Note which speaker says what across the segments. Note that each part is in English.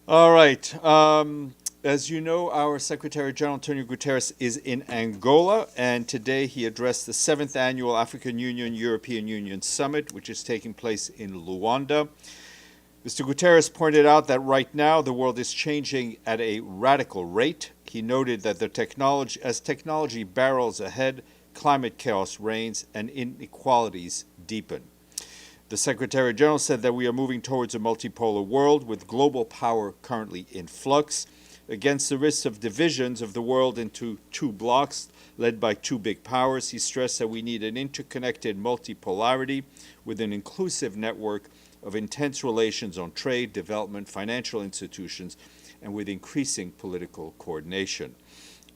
Speaker 1: All right. As you know, our Secretary General Antonio Guterres is in Angola, and today he addressed the 7th Annual African Union European Union Summit, which is taking place in Luanda. Mr. Guterres pointed out that right now the world is changing at a radical rate. He noted that as technology barrels ahead, climate chaos reigns and inequalities deepen. The Secretary General said that we are moving towards a multipolar world with global power currently in flux. Against the risks of divisions of the world into two blocs led by two big powers, he stressed that we need an interconnected multipolarity with an inclusive network of intense relations on trade, development, financial institutions, and with increasing political coordination.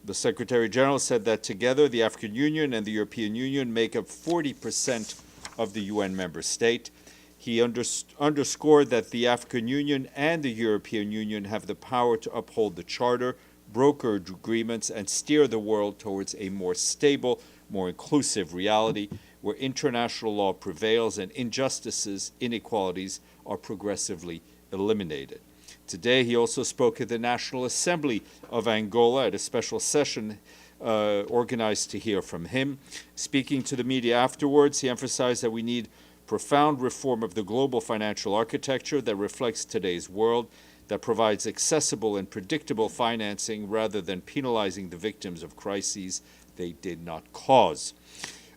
Speaker 1: The Secretary General said that together the African Union and the European Union make up 40% of the UN member state. He underscored that the African Union and the European Union have the power to uphold the Charter, broker agreements, and steer the world towards a more stable, more inclusive reality where international law prevails and injustices, inequalities are progressively eliminated. Today, he also spoke at the National Assembly of Angola at a special session organized to hear from him. Speaking to the media afterwards, he emphasized that we need profound reform of the global financial architecture that reflects today's world, that provides accessible and predictable financing rather than penalizing the victims of crises they did not cause.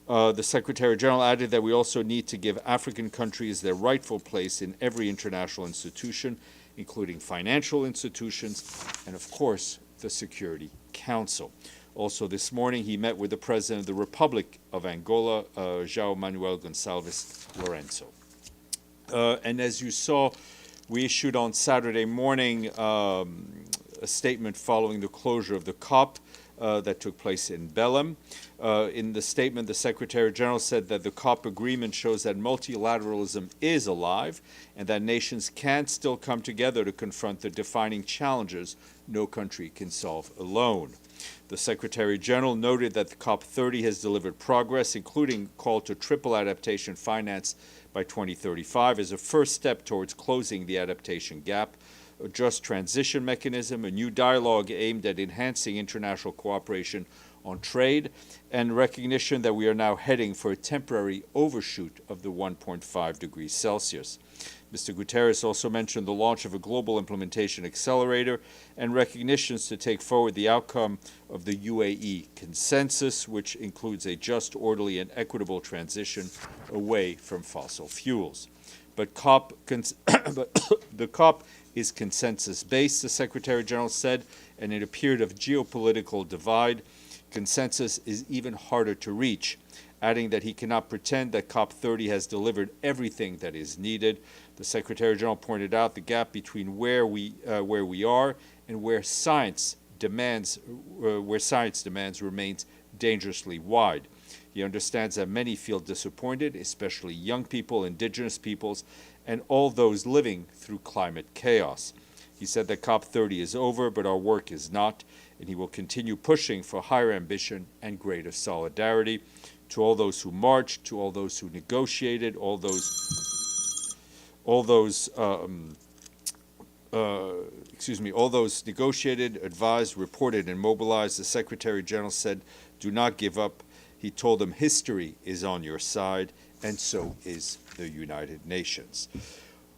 Speaker 1: The Secretary General added that we also need to give African countries their rightful place in every international institution, including financial institutions and, of course, the Security Council. Also this morning, he met with the President of the Republic of Angola, João Manuel Gonçalves Lourenço. And as you saw, we issued on Saturday morning a statement following the closure of the COP that took place in Belém. In the statement, the Secretary General said that the COP agreement shows that multilateralism is alive and that nations can still come together to confront the defining challenges no country can solve alone. The Secretary General noted that the COP30 has delivered progress, including call to triple adaptation finance by 2035 as a first step towards closing the adaptation gap, a just transition mechanism, a new dialogue aimed at enhancing international cooperation on trade, and recognition that we are now heading for a temporary overshoot of the 1.5 degrees Celsius. Mr. Guterres also mentioned the launch of a global implementation accelerator and recognitions to take forward the outcome of the UAE consensus, which includes a just, orderly, and equitable transition away from fossil fuels. But the COP is consensus-based, the Secretary General said, and in a period of geopolitical divide, consensus is even harder to reach, adding that he cannot pretend that COP30 has delivered everything that is needed. The Secretary General pointed out the gap between where we are and where science demands remains dangerously wide. He understands that many feel disappointed, especially young people, indigenous peoples, and all those living through climate chaos. He said that COP30 is over, but our work is not, and he will continue pushing for higher ambition and greater solidarity. To all those who marched, to all those who negotiated, all those negotiated, advised, reported, and mobilized, the Secretary General said, do not give up. He told them history is on your side, and so is the United Nations.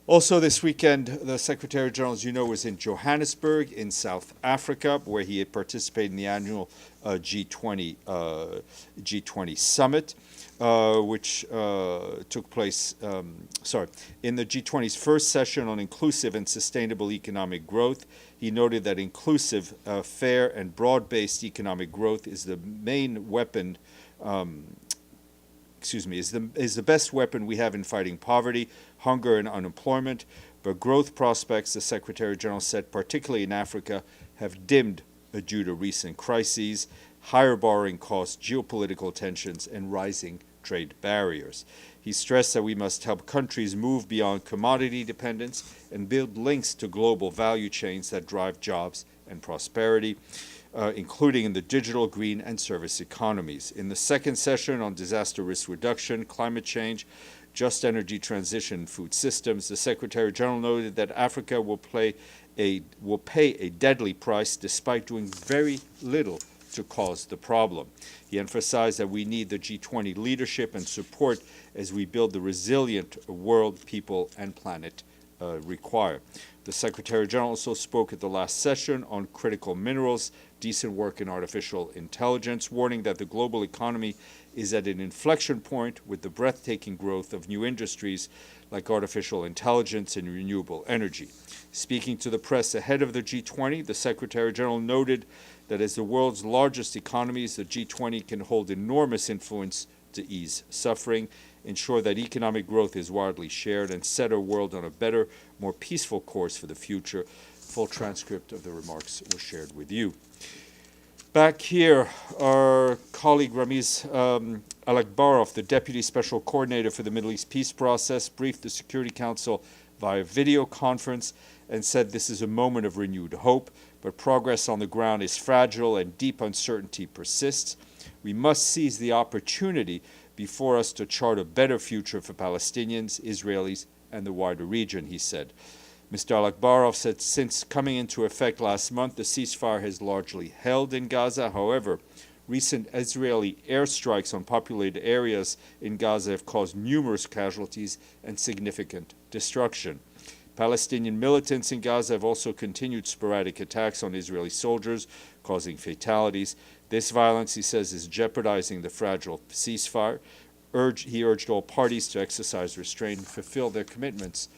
Speaker 1: Also this weekend, the Secretary General, as you know, was in Johannesburg in South Africa, where he had participated in the annual G20 summit, which took place, in the G20's first session on inclusive and sustainable economic growth. He noted that inclusive, fair, and broad-based economic growth is the main weapon is the best weapon we have in fighting poverty, hunger, and unemployment. But growth prospects, the Secretary General said, particularly in Africa, have dimmed due to recent crises, higher borrowing costs, geopolitical tensions, and rising trade barriers. He stressed that we must help countries move beyond commodity dependence and build links to global value chains that drive jobs and prosperity, including in the digital, green, and service economies. In the second session on disaster risk reduction, climate change, just energy transition, food systems. The Secretary General noted that Africa will pay a deadly price despite doing very little to cause the problem. He emphasized that we need the G20 leadership and support as we build the resilient world people and planet require. The Secretary General also spoke at the last session on critical minerals, decent work in artificial intelligence, warning that the global economy is at an inflection point with the breathtaking growth of new industries like artificial intelligence and renewable energy. Speaking to the press ahead of the G20, the Secretary General noted that as the world's largest economies, the G20 can hold enormous influence to ease suffering, ensure that economic growth is widely shared, and set our world on a better, more peaceful course for the future. Full transcript of the remarks was shared with you. Back here, our colleague Ramiz Alakbarov, the Deputy Special Coordinator for the Middle East Peace Process, briefed the Security Council via video conference and said this is a moment of renewed hope, but progress on the ground is fragile and deep uncertainty persists. We must seize the opportunity before us to chart a better future for Palestinians, Israelis, and the wider region, he said. Mr. Alakbarov said since coming into effect last month, the ceasefire has largely held in Gaza. However, recent Israeli airstrikes on populated areas in Gaza have caused numerous casualties and significant destruction. Palestinian militants in Gaza have also continued sporadic attacks on Israeli soldiers, causing fatalities. This violence, he says, is jeopardizing the fragile ceasefire. He urged all parties to exercise restraint and fulfill their commitments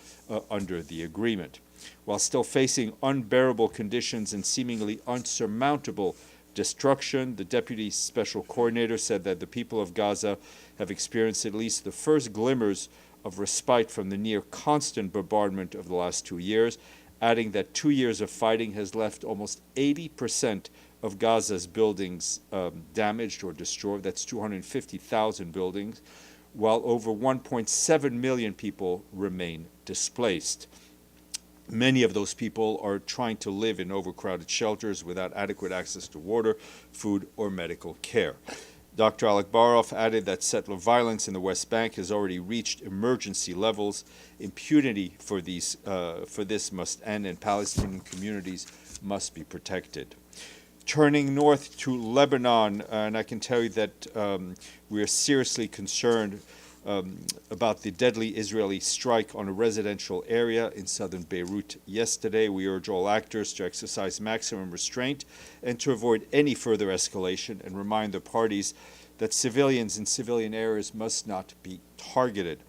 Speaker 1: under the agreement. While still facing unbearable conditions and seemingly unsurmountable destruction, the Deputy Special Coordinator said that the people of Gaza have experienced at least the first glimmers of respite from the near constant bombardment of the last 2 years, adding that 2 years of fighting has left almost 80% of Gaza's buildings damaged or destroyed. That's 250,000 buildings, while over 1.7 million people remain displaced. Many of those people are trying to live in overcrowded shelters without adequate access to water, food, or medical care. Dr. Alakbarov added that settler violence in the West Bank has already reached emergency levels. Impunity for this must end, and Palestinian communities must be protected. Turning north to Lebanon, and I can tell you that we are seriously concerned about the deadly Israeli strike on a residential area in southern Beirut yesterday. We urge all actors to exercise maximum restraint and to avoid any further escalation, and remind the parties that civilians in civilian areas must not be targeted.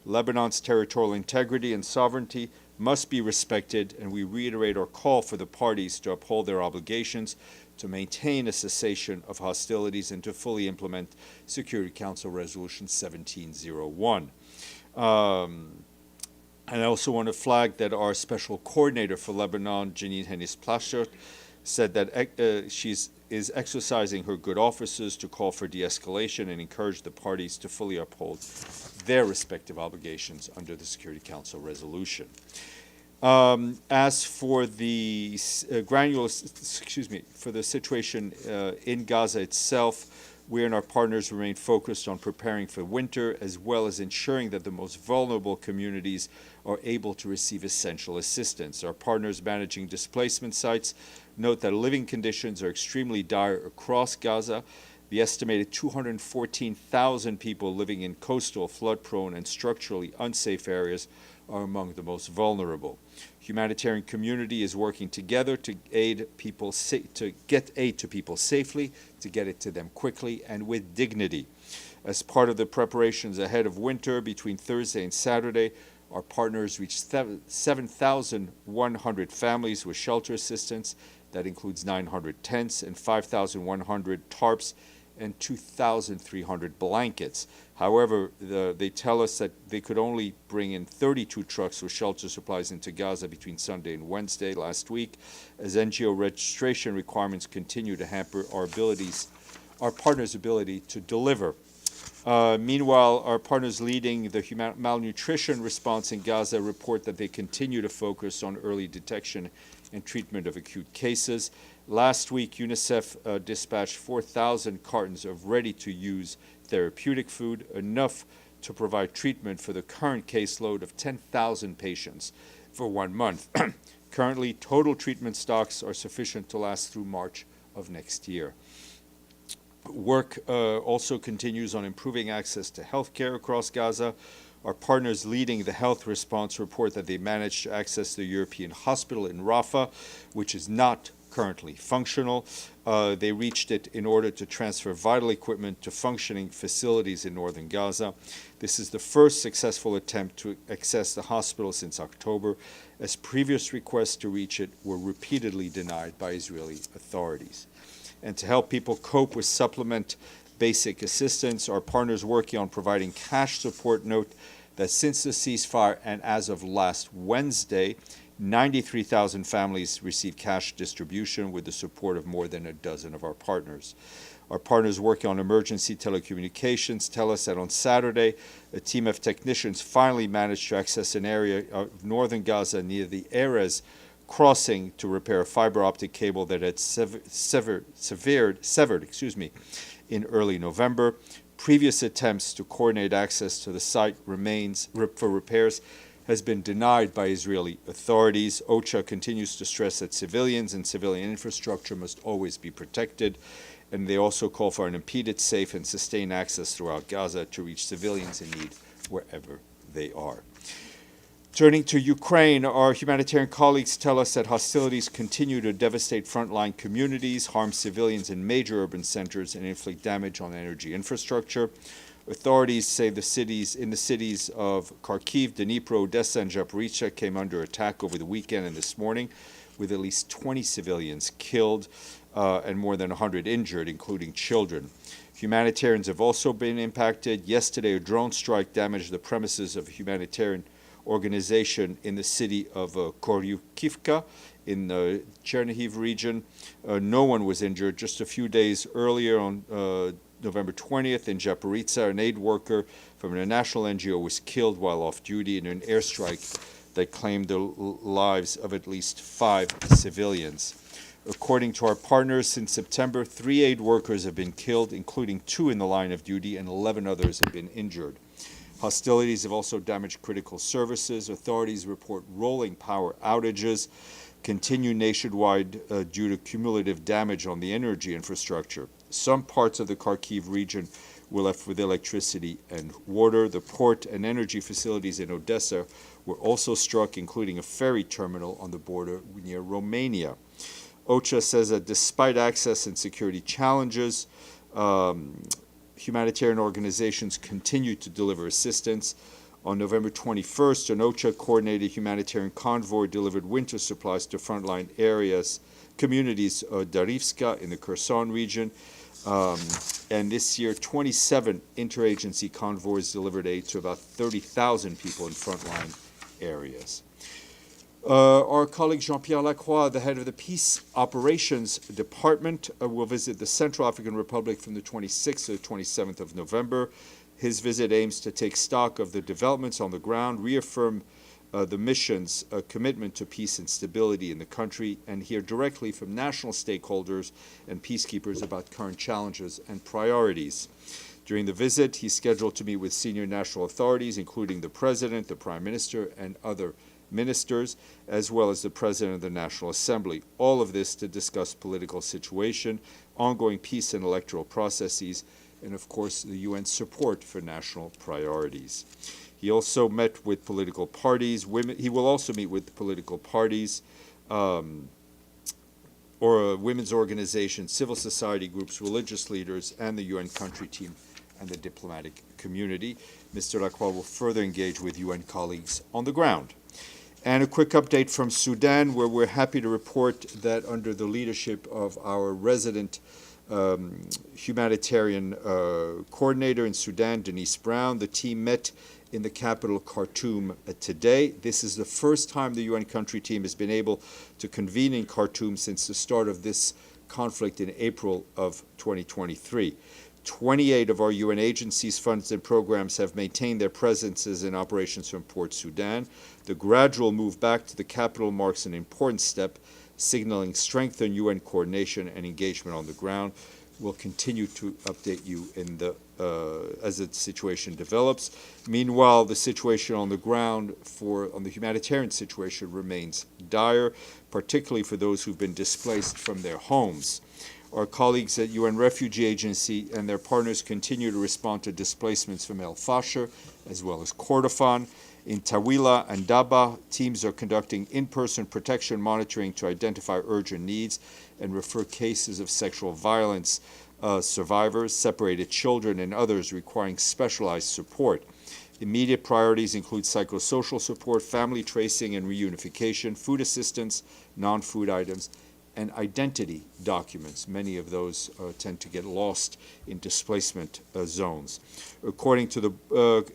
Speaker 1: Lebanon's territorial integrity and sovereignty must be respected, and we reiterate our call for the parties to uphold their obligations to maintain a cessation of hostilities and to fully implement Security Council Resolution 1701. And I also want to flag that our Special Coordinator for Lebanon, Janine Hennis-Plasschaert, said that she is exercising her good offices to call for de-escalation and encourage the parties to fully uphold their respective obligations under the Security Council resolution. As for the for the situation in Gaza itself, we and our partners remain focused on preparing for winter, as well as ensuring that the most vulnerable communities are able to receive essential assistance. Our partners managing displacement sites note that living conditions are extremely dire across Gaza. The estimated 214,000 people living in coastal, flood-prone, and structurally unsafe areas are among the most vulnerable. Humanitarian community is working together to get aid to people safely, to get it to them quickly and with dignity. As part of the preparations ahead of winter, between Thursday and Saturday, our partners reached 7,100 families with shelter assistance. That includes 900 tents and 5,100 tarps and 2,300 blankets. However, they tell us that they could only bring in 32 trucks with shelter supplies into Gaza between Sunday and Wednesday last week, as NGO registration requirements continue to hamper our partners' ability to deliver. Meanwhile, our partners leading the malnutrition response in Gaza report that they continue to focus on early detection and treatment of acute cases. Last week, UNICEF dispatched 4,000 cartons of ready-to-use therapeutic food, enough to provide treatment for the current caseload of 10,000 patients for 1 month. Currently, total treatment stocks are sufficient to last through March of next year. Work also continues on improving access to healthcare across Gaza. Our partners leading the health response report that they managed to access the European hospital in Rafah, which is not currently functional. They reached it in order to transfer vital equipment to functioning facilities in northern Gaza. This is the first successful attempt to access the hospital since October, as previous requests to reach it were repeatedly denied by Israeli authorities. And to help people cope with supplement basic assistance, our partners working on providing cash support note that since the ceasefire and as of last Wednesday, 93,000 families received cash distribution with the support of more than a dozen of our partners. Our partners working on emergency telecommunications tell us that on Saturday, a team of technicians finally managed to access an area of northern Gaza near the Erez crossing to repair a fiber optic cable that had severed in early November. Previous attempts to coordinate access to the site for repairs has been denied by Israeli authorities. OCHA continues to stress that civilians and civilian infrastructure must always be protected, and they also call for an impeded, safe, and sustained access throughout Gaza to reach civilians in need wherever they are. Turning to Ukraine, our humanitarian colleagues tell us that hostilities continue to devastate frontline communities, harm civilians in major urban centers, and inflict damage on energy infrastructure. Authorities say the cities of Kharkiv, Dnipro, Odessa, and Zaporizhzhia came under attack over the weekend and this morning, with at least 20 civilians killed and more than 100 injured, including children. Humanitarians have also been impacted. Yesterday, a drone strike damaged the premises of a humanitarian organization in the city of Koryukivka in the Chernihiv region. No one was injured. Just a few days earlier, on November 20th, in Zaporizhzhia, an aid worker from a national NGO was killed while off duty in an airstrike that claimed the lives of at least 5 civilians. According to our partners, since September, 3 aid workers have been killed, including 2 in the line of duty, and 11 others have been injured. Hostilities have also damaged critical services. Authorities report rolling power outages continue nationwide due to cumulative damage on the energy infrastructure. Some parts of the Kharkiv region were left with electricity and water. The port and energy facilities in Odessa were also struck, including a ferry terminal on the border near Romania. OCHA says that despite access and security challenges, humanitarian organizations continue to deliver assistance. On November 21st, an OCHA-coordinated humanitarian convoy delivered winter supplies to frontline communities of Darivska in the Kherson region. And this year, 27 interagency convoys delivered aid to about 30,000 people in frontline areas. Our colleague Jean-Pierre Lacroix, the head of the Peace Operations Department, will visit the Central African Republic from the 26th to the 27th of November. His visit aims to take stock of the developments on the ground, reaffirm the mission's commitment to peace and stability in the country, and hear directly from national stakeholders and peacekeepers about current challenges and priorities. During the visit, he's scheduled to meet with senior national authorities, including the President, the Prime Minister, and other ministers, as well as the President of the National Assembly. All of this to discuss political situation, ongoing peace and electoral processes, and of course the UN's support for national priorities. He also met with political parties. He will also meet with political parties, or women's organizations, civil society groups, religious leaders, and the UN country team and the diplomatic community. Mr. Lacroix will further engage with UN colleagues on the ground. And a quick update from Sudan, where we're happy to report that under the leadership of our resident humanitarian coordinator in Sudan, Denise Brown, the team met in the capital Khartoum today. This is the first time the UN country team has been able to convene in Khartoum since the start of this conflict in April of 2023. 28 of our UN agencies, funds, and programs have maintained their presences in operations from Port Sudan. The gradual move back to the capital marks an important step, signaling strengthened UN coordination and engagement on the ground. We'll continue to update you in the as the situation develops. Meanwhile, the situation on the ground on the humanitarian situation remains dire, particularly for those who've been displaced from their homes. Our colleagues at UN Refugee Agency and their partners continue to respond to displacements from El Fasher, as well as Kordofan. In Tawila and Daba, teams are conducting in-person protection monitoring to identify urgent needs and refer cases of sexual violence survivors, separated children, and others requiring specialized support. Immediate priorities include psychosocial support, family tracing and reunification, food assistance, non-food items, and identity documents. Many of those tend to get lost in displacement zones. According to the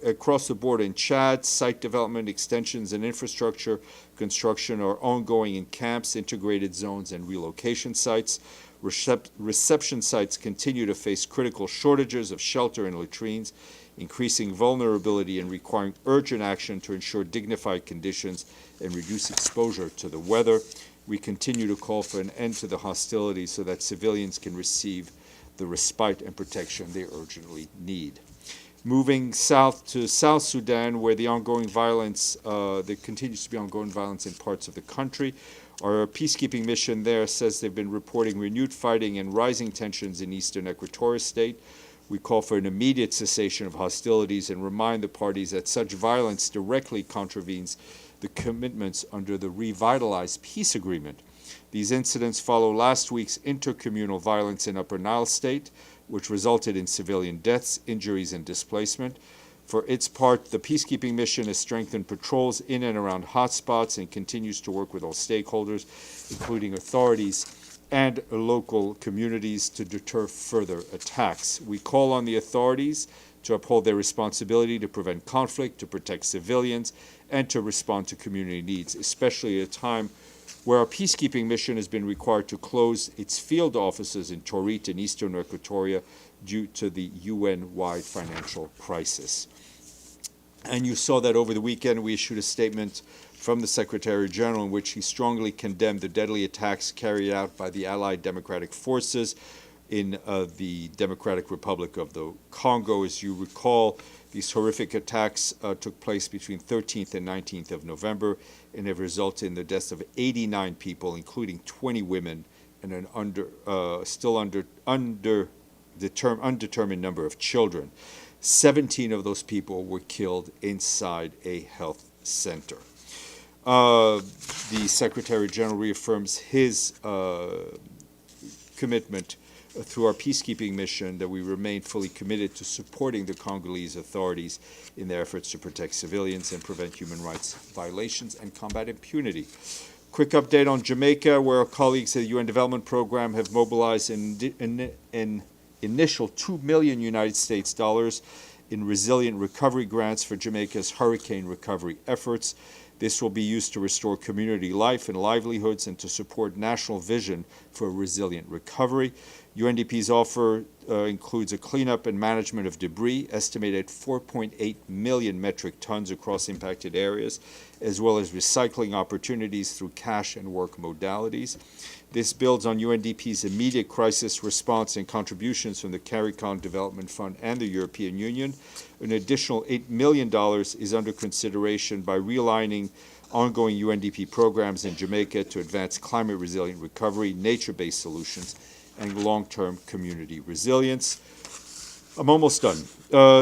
Speaker 1: across the board in Chad, site development, extensions, and infrastructure construction are ongoing in camps, integrated zones, and relocation sites. Reception sites continue to face critical shortages of shelter and latrines, increasing vulnerability and requiring urgent action to ensure dignified conditions and reduce exposure to the weather. We continue to call for an end to the hostilities so that civilians can receive the respite and protection they urgently need. Moving south to South Sudan, where the ongoing violence, there continues to be ongoing violence in parts of the country. Our peacekeeping mission there says they've been reporting renewed fighting and rising tensions in eastern Equatorial State. We call for an immediate cessation of hostilities and remind the parties that such violence directly contravenes the commitments under the revitalized peace agreement. These incidents follow last week's intercommunal violence in Upper Nile State, which resulted in civilian deaths, injuries, and displacement. For its part, the peacekeeping mission has strengthened patrols in and around hotspots and continues to work with all stakeholders, including authorities and local communities, to deter further attacks. We call on the authorities to uphold their responsibility to prevent conflict, to protect civilians, and to respond to community needs, especially at a time where our peacekeeping mission has been required to close its field offices in Torit in eastern Equatoria due to the UN-wide financial crisis. And you saw that over the weekend we issued a statement from the Secretary General in which he strongly condemned the deadly attacks carried out by the Allied Democratic Forces in the Democratic Republic of the Congo. As you recall, these horrific attacks took place between 13th and 19th of November and have resulted in the deaths of 89 people, including 20 women and an undetermined number of children. 17 of those people were killed inside a health center. The Secretary General reaffirms his commitment through our peacekeeping mission that we remain fully committed to supporting the Congolese authorities in their efforts to protect civilians and prevent human rights violations and combat impunity. Quick update on Jamaica, where our colleagues at the UN Development Program have mobilized an initial $2 million United States dollars in resilient recovery grants for Jamaica's hurricane recovery efforts. This will be used to restore community life and livelihoods and to support national vision for a resilient recovery. UNDP's offer includes a cleanup and management of debris, estimated 4.8 million metric tons across impacted areas, as well as recycling opportunities through cash and work modalities. This builds on UNDP's immediate crisis response and contributions from the CARICOM Development Fund and the European Union. An additional $8 million is under consideration by realigning ongoing UNDP programs in Jamaica to advance climate-resilient recovery, nature-based solutions, and long-term community resilience. I'm almost done.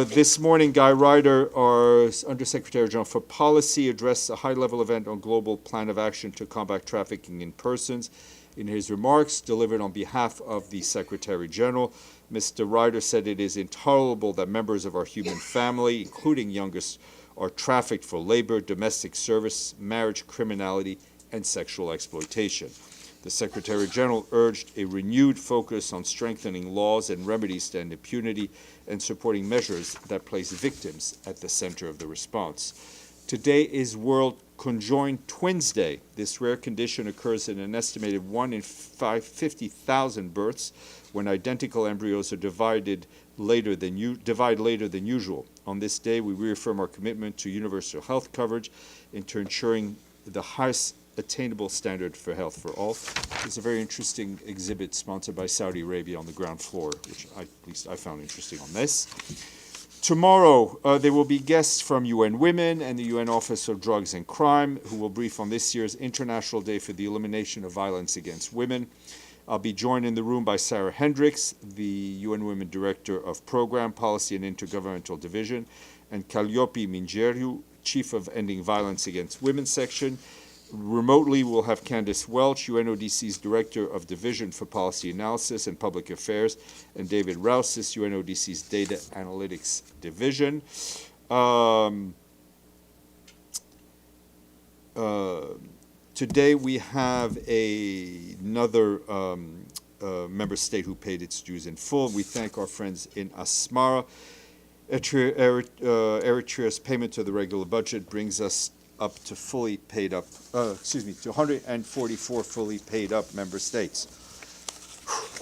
Speaker 1: This morning, Guy Ryder, our Undersecretary General for Policy, addressed a high-level event on global plan of action to combat trafficking in persons. In his remarks delivered on behalf of the Secretary General, Mr. Ryder said it is intolerable that members of our human family, including youngest, are trafficked for labor, domestic service, marriage, criminality, and sexual exploitation. The Secretary General urged a renewed focus on strengthening laws and remedies to end impunity and supporting measures that place victims at the center of the response. Today is World Conjoined Twins Day. This rare condition occurs in an estimated 1 in 50,000 births when identical embryos are divide later than usual. On this day, we reaffirm our commitment to universal health coverage and to ensuring the highest attainable standard for health for all. It's a very interesting exhibit sponsored by Saudi Arabia on the ground floor, which at least I found interesting on this. Tomorrow, there will be guests from UN Women and the UN Office of Drugs and Crime, who will brief on this year's International Day for the Elimination of Violence Against Women. I'll be joined in the room by Sarah Hendricks, the UN Women Director of Program, Policy and Intergovernmental Division, and Calliope Mingeru, Chief of Ending Violence Against Women Section. Remotely, we'll have Candice Welch, UNODC's Director of Division for Policy Analysis and Public Affairs, and David Rousis, UNODC's Data Analytics Division. Today we have another member state who paid its dues in full. We thank our friends in Asmara. Eritrea's payment to the regular budget brings us up to fully paid up, to 144 fully paid up member states.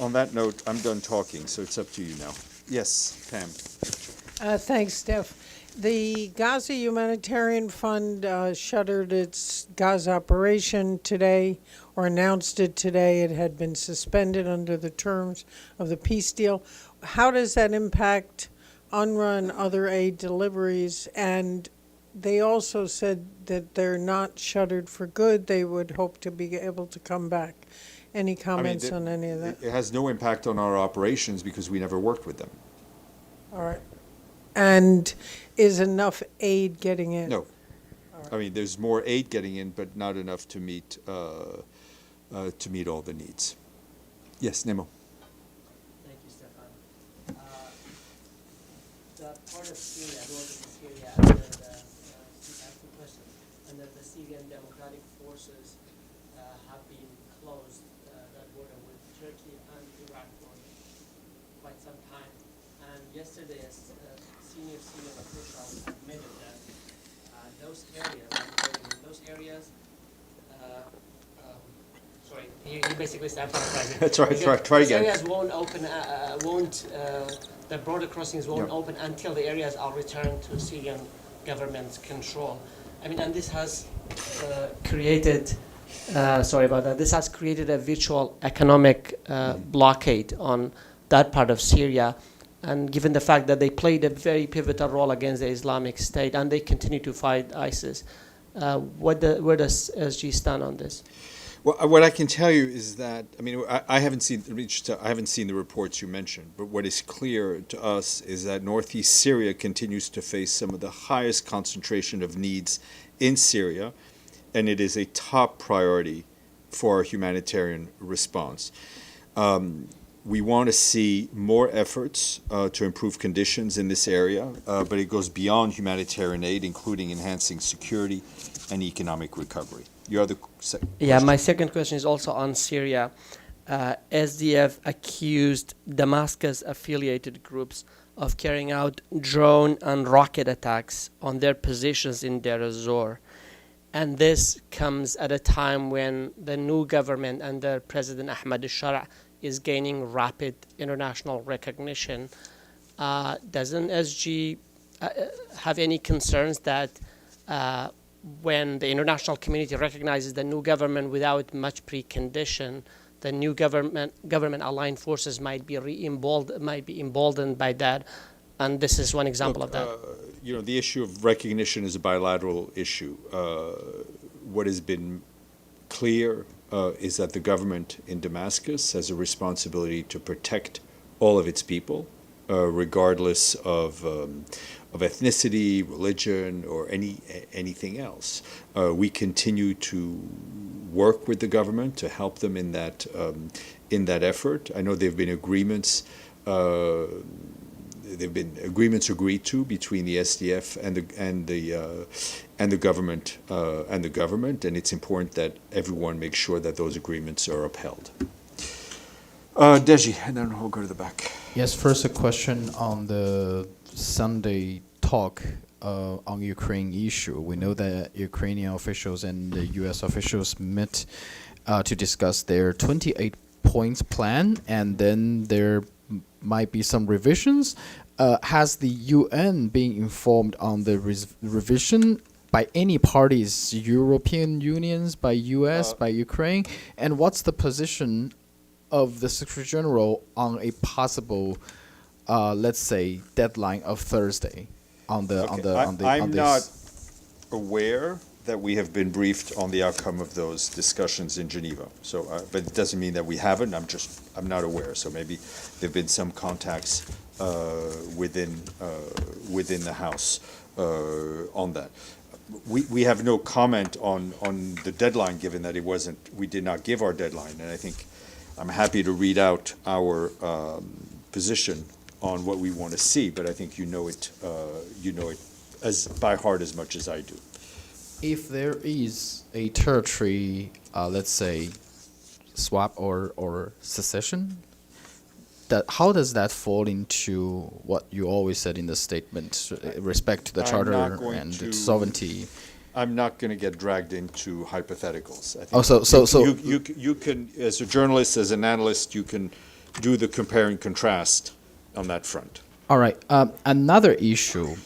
Speaker 1: On that note, I'm done talking, so it's up to you now. Yes, Pam.
Speaker 2: Thanks, Steph. The Gaza Humanitarian Fund shuttered its Gaza operation today, or announced it today. It had been suspended under the terms of the peace deal. How does that impact UNRWA and other aid deliveries? And they also said that they're not shuttered for good. They would hope to be able to come back. Any comments on any of that?
Speaker 1: It has no impact on our operations because we never worked with them.
Speaker 2: All right. And is enough aid getting in?
Speaker 1: No. I mean, there's more aid getting in, but not enough to meet all the needs. Yes, Nemo.
Speaker 3: Thank you, Stéphane. The part of Syria, northern Syria, under the Syrian Democratic Forces have been closed, that border with Turkey and Iraq for quite some time. And yesterday, senior officials admitted that those areas, sorry, he basically said, I'm paraphrasing.
Speaker 1: That's right, try again.
Speaker 3: Areas won't open, the border crossings won't open until the areas are returned to Syrian government's control. I mean, and this has created, this has created a virtual economic blockade on that part of Syria. And given the fact that they played a very pivotal role against the Islamic State and they continue to fight ISIS, where does SG stand on this?
Speaker 1: Well, what I can tell you is that, I mean, I haven't seen the reports you mentioned, but what is clear to us is that northeast Syria continues to face some of the highest concentration of needs in Syria, and it is a top priority for our humanitarian response. We want to see more efforts to improve conditions in this area, but it goes beyond humanitarian aid, including enhancing security and economic recovery. Your other question?
Speaker 3: Yeah, my second question is also on Syria. SDF accused Damascus-affiliated groups of carrying out drone and rocket attacks on their positions in Deir ez-Zor. And this comes at a time when the new government under President Ahmad al-Shara is gaining rapid international recognition. Doesn't SG have any concerns that when the international community recognizes the new government without much precondition, the new government-aligned forces might be emboldened by that? And this is one example of that.
Speaker 1: The issue of recognition is a bilateral issue. What has been clear is that the government in Damascus has a responsibility to protect all of its people, regardless of ethnicity, religion, or anything else. We continue to work with the government to help them in that effort. I know there have been agreements. There've been agreements agreed to between the SDF and the government, and it's important that everyone makes sure that those agreements are upheld. Deji, and then we'll go to the back.
Speaker 4: Yes, first a question on the Sunday talk on Ukraine issue. We know that Ukrainian officials and the U.S. officials met to discuss their 28 points plan, and then there might be some revisions. Has the UN been informed on the revision by any parties, European unions, by US, by Ukraine? And what's the position of the Secretary General on a possible, let's say, deadline of Thursday on the
Speaker 1: I'm
Speaker 4: this?
Speaker 1: not aware that we have been briefed on the outcome of those discussions in Geneva. So, but it doesn't mean that we haven't. I'm not aware. So maybe there've been some contacts within the House on that. We have no comment on the deadline, given that we did not give our deadline. And I think I'm happy to read out our position on what we want to see. But I think you know it as by heart as much as I do.
Speaker 4: If there is a territory, let's say, swap or secession, how does that fall into what you always said in the statement, respect to the charter and its sovereignty?
Speaker 1: I'm not going to get dragged into hypotheticals. I think you can, as a journalist, as an analyst, you can do the compare and contrast on that front.
Speaker 4: All right. Another issue.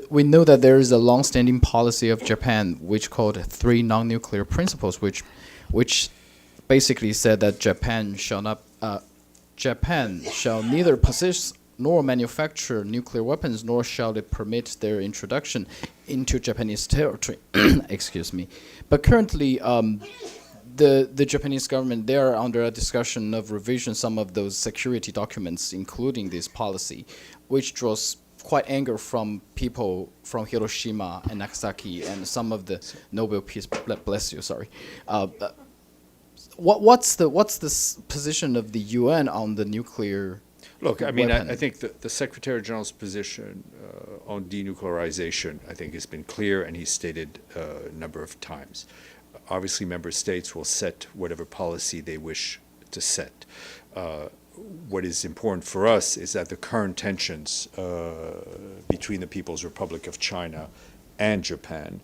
Speaker 4: We know that there is a long-standing policy of Japan, which called 3 non-nuclear principles, which basically said that Japan shall neither possess nor manufacture nuclear weapons, nor shall it permit their introduction into Japanese territory. Excuse me. But currently, the Japanese government, they are under a discussion of revision some of those security documents, including this policy, which draws quite anger from people from Hiroshima and Nagasaki and some of the Nobel Peace, bless you, sorry. What's the position of the UN on the nuclear?
Speaker 1: Look, I mean,
Speaker 4: weapon?
Speaker 1: I think the Secretary General's position on denuclearization, I think, has been clear, and he's stated a number of times. Obviously, member states will set whatever policy they wish to set. What is important for us is that the current tensions between the People's Republic of China and Japan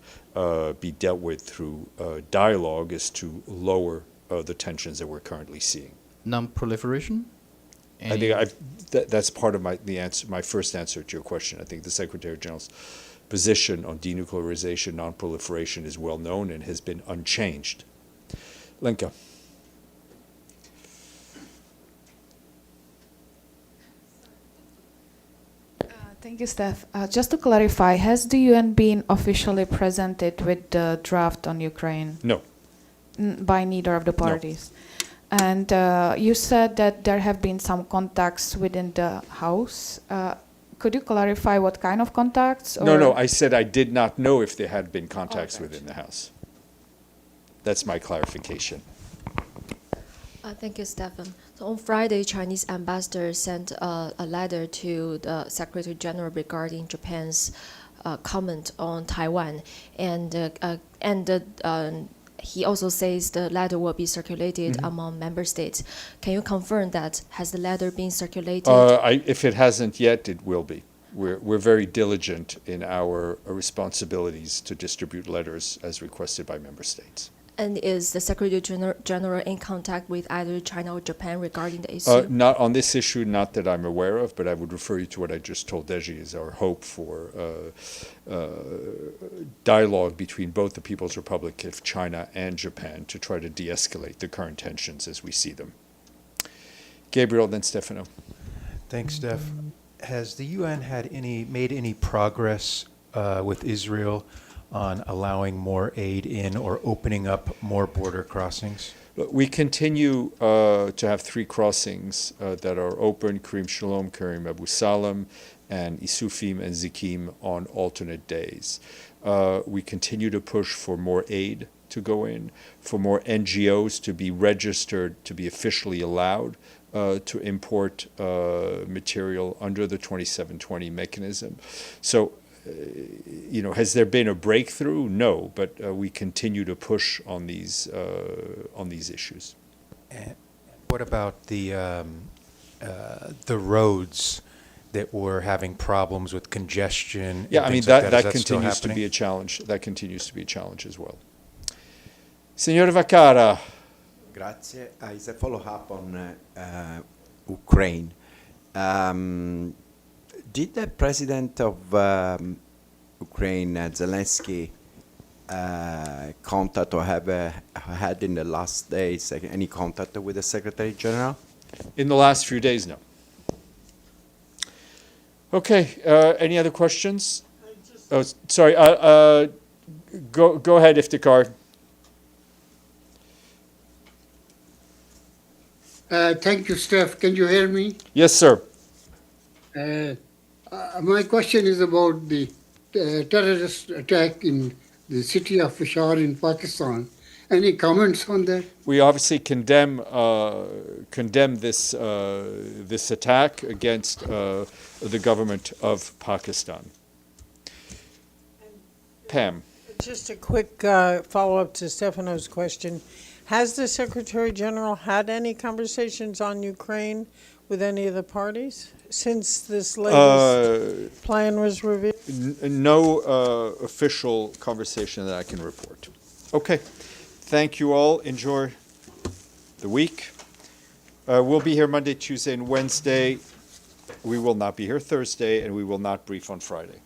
Speaker 1: be dealt with through dialogue as to lower the tensions that we're currently seeing.
Speaker 4: Non-proliferation?
Speaker 1: I think that's part of my first answer to your question. I think the Secretary General's position on denuclearization, non-proliferation is well known and has been unchanged. Lenka.
Speaker 5: Thank you, Steph. Just to clarify, has the UN been officially presented with the draft on Ukraine?
Speaker 1: No.
Speaker 5: By neither of the parties? No. And you said that there have been some contacts within the House. Could you clarify what kind of contacts? Or?
Speaker 1: No, I said I did not know if there had been contacts within the House. That's my clarification.
Speaker 6: Thank you, Stéphane. So on Friday, Chinese ambassador sent a letter to the Secretary General regarding Japan's comment on Taiwan, and he also says the letter will be circulated among member states. Can you confirm that? Has the letter been circulated?
Speaker 1: If it hasn't yet, it will be. We're very diligent in our responsibilities to distribute letters as requested by member states.
Speaker 6: And is the Secretary General in contact with either China or Japan regarding the issue?
Speaker 1: Not on this issue, not that I'm aware of, but I would refer you to what I just told Deji as our hope for dialogue between both the People's Republic of China and Japan to try to de-escalate the current tensions as we see them. Gabriel, then Stefano.
Speaker 7: Thanks, Steph. Has the UN made any progress with Israel on allowing more aid in or opening up more border crossings?
Speaker 1: We continue to have 3 crossings that are open, Karim Shalom, Karim Abu Salam, and Isufim and Zikim on alternate days. We continue to push for more aid to go in, for more NGOs to be registered, to be officially allowed to import material under the 2720 mechanism. So, has there been a breakthrough? No, but we continue to push on these issues.
Speaker 7: And what about the roads that were having problems with congestion?
Speaker 1: Yeah, I mean that continues to be a challenge. That continues to be a challenge as well. Signor Vacara.
Speaker 8: Grazie. As a follow-up on Ukraine, did the president of Ukraine Zelensky contact or have had in the last days any contact with the Secretary General?
Speaker 1: In the last few days, no. Okay, any other questions? Oh, sorry, go ahead, Iftikhar.
Speaker 9: Thank you, Steph. Can you hear me?
Speaker 1: Yes, sir.
Speaker 9: My question is about the terrorist attack in the city of Peshawar in Pakistan. Any comments on that?
Speaker 1: We obviously condemn this this attack against the government of Pakistan. Pam.
Speaker 2: Just a quick follow-up to Stefano's question. Has the Secretary General had any conversations on Ukraine with any of the parties since this latest plan was revealed?
Speaker 1: No official conversation that I can report. Okay. Thank you all. Enjoy the week. We'll be here Monday, Tuesday, and Wednesday. We will not be here Thursday, and we will not brief on Friday.